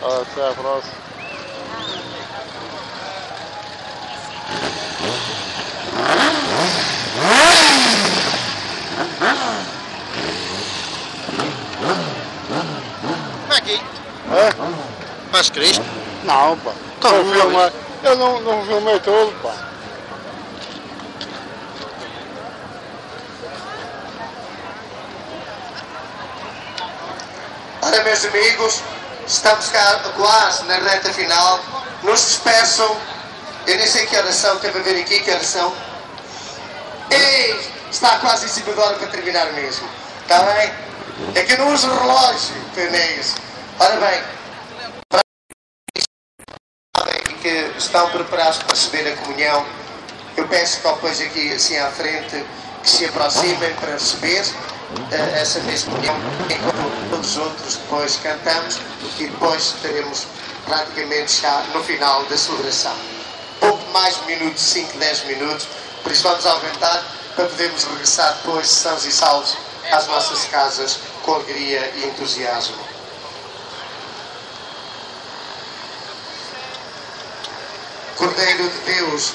Até a próxima. Aqui. É? Mas Cristo? Não, pá. Então, Eu não filmei tudo, pá. Ora, meus amigos, estamos cá quase na reta final. Não se despeçam. Eu nem sei que horas são, quero ver aqui que horas são. Ei, está quase em cima da hora para terminar mesmo. Está bem? É que eu não uso relógio, Peneias. Ora bem, e que estão preparados para receber a comunhão, eu peço que depois aqui assim à frente que se aproximem para receber essa mesma comunhão, enquanto todos os outros depois cantamos e depois estaremos praticamente já no final da celebração. Pouco mais de minutos, 5, 10 minutos, por isso vamos aumentar para podermos regressar depois, sãos e salvos, às nossas casas com alegria e entusiasmo. Cordeiro de Deus,